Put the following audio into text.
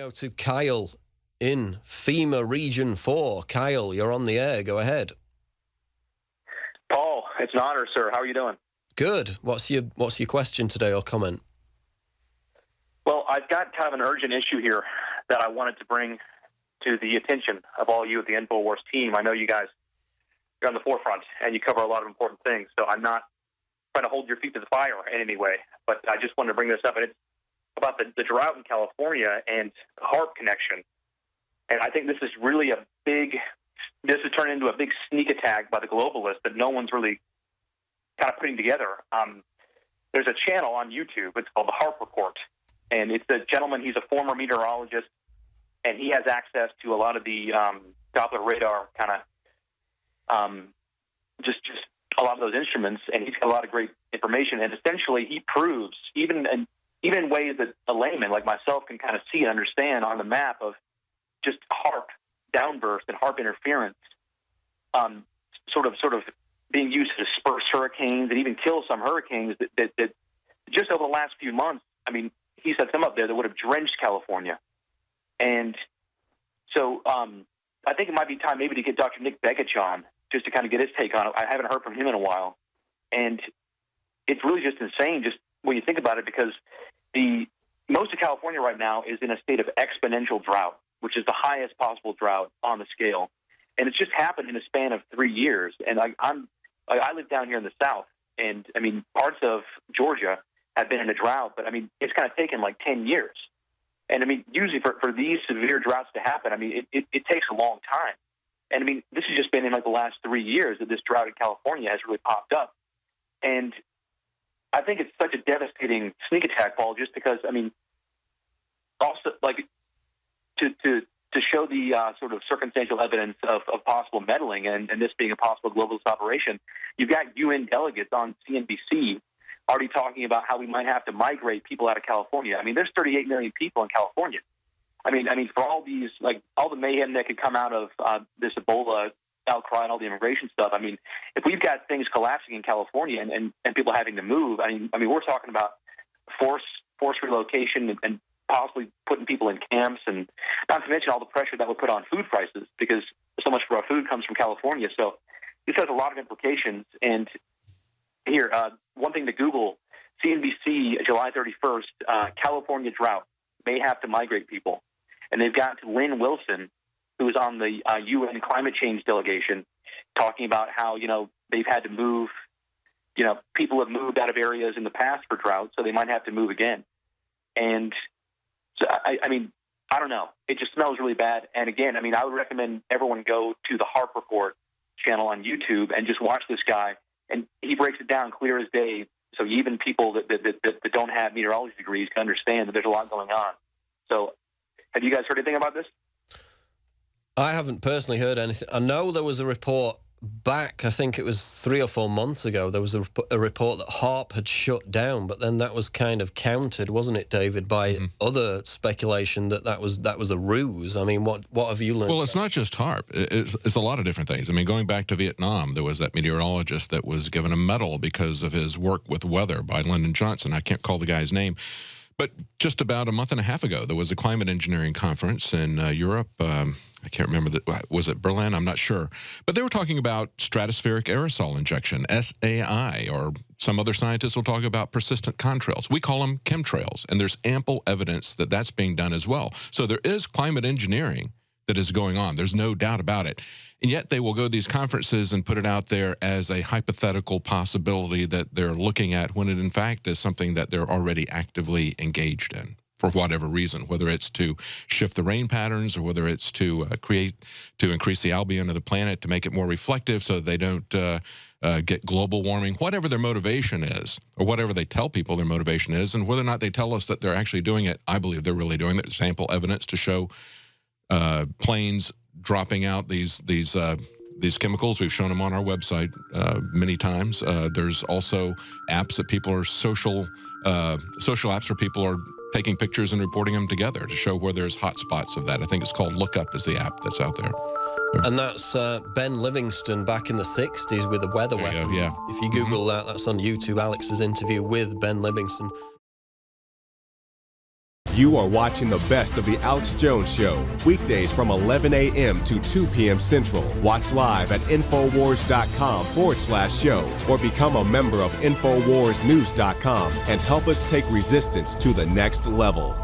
go to Kyle in FEMA Region 4. Kyle, you're on the air. Go ahead. Paul, it's an honor, sir. How are you doing? Good. What's your question today or comment? Well, I've got kind of an urgent issue here that I wanted to bring to the attention of all you at the InfoWars team. I know you guys are on the forefront and you cover a lot of important things, so I'm not trying to hold your feet to the fire in any way, but I just wanted to bring this up, and it's about the drought in California and the HAARP connection. And I think this is really this has turned into a big sneak attack by the globalists that no one's really kind of putting together. There's a channel on YouTube. It's called the HAARP Report. And it's a gentleman, he's a former meteorologist, and he has access to a lot of the Doppler radar kind of, just a lot of those instruments, and he's got a lot of great information. And essentially he proves, even in ways that a layman like myself can kind of see and understand on the map of just HAARP downburst and HAARP interference, sort of being used to disperse hurricanes and even kill some hurricanes that just over the last few months, I mean, he said some up there that would have drenched California. And so I think it might be time maybe to get Dr. Nick Begich on just to kind of get his take on it. I haven't heard from him in a while. And it's really just insane just when you think about it, because most of California right now is in a state of exponential drought, which is the highest possible drought on the scale. And it's just happened in a span of 3 years. And I live down here in the South, and I mean, parts of Georgia have been in a drought, but I mean, it's kind of taken like 10 years. And I mean, usually for these severe droughts to happen, I mean, it takes a long time. And I mean, this has just been in like the last 3 years that this drought in California has really popped up. And I think it's such a devastating sneak attack, Paul, just because, I mean, also like to show the sort of circumstantial evidence of possible meddling and this being a possible globalist operation, you've got UN delegates on CNBC already talking about how we might have to migrate people out of California. I mean, there's 38 million people in California. I mean, for all these, like all the mayhem that could come out of this Ebola outcry and all the immigration stuff. I mean, if we've got things collapsing in California and people having to move, I mean, we're talking about forced relocation and possibly putting people in camps, and not to mention all the pressure that would put on food prices, because so much of our food comes from California. So this has a lot of implications. And here, one thing to Google, CNBC, July 31st, California drought, may have to migrate people. And they've got Lynn Wilson, who is on the UN climate change delegation, talking about how, they've had to move, people have moved out of areas in the past for drought, so they might have to move again. And so, I mean, I don't know. It just smells really bad. And again, I mean, I would recommend everyone go to the HAARP Report channel on YouTube and just watch this guy. And he breaks it down clear as day. So even people that don't have meteorology degrees can understand that there's a lot going on. So have you guys heard anything about this? I haven't personally heard anything. I know there was a report back, I think it was 3 or 4 months ago, there was a report that HAARP had shut down, but then that was kind of countered, wasn't it, David, by other speculation that was a ruse. I mean, what have you learned? Well, it's not just HAARP. It's a lot of different things. I mean, going back to Vietnam, there was that meteorologist that was given a medal because of his work with weather by Lyndon Johnson. I can't call the guy's name. But just about a month and a half ago, there was a climate engineering conference in Europe. I can't remember, was it Berlin? I'm not sure. But they were talking about stratospheric aerosol injection, SAI, or some other scientists will talk about persistent contrails. We call them chemtrails, and there's ample evidence that that's being done as well. So there is climate engineering that is going on. There's no doubt about it. And yet they will go to these conferences and put it out there as a hypothetical possibility that they're looking at, when it in fact is something that they're already actively engaged in for whatever reason, whether it's to shift the rain patterns or whether it's to increase the albedo of the planet to make it more reflective so they don't get global warming, whatever their motivation is, or whatever they tell people their motivation is, and whether or not they tell us that they're actually doing it. I believe they're really doing it. There's ample evidence to show planes dropping out these chemicals. We've shown them on our website many times. There's also apps that people are social apps where people are taking pictures and reporting them together to show where there's hot spots of that. I think it's called Lookup is the app that's out there. And that's Ben Livingston back in the 60s with the weather weapons. Yeah. If you Google that's on YouTube, Alex's interview with Ben Livingston. You are watching the best of the Alex Jones Show, weekdays from 11 a.m. to 2 p.m. Central. Watch live at Infowars.com/show or become a member of InfoWarsNews.com and help us take resistance to the next level.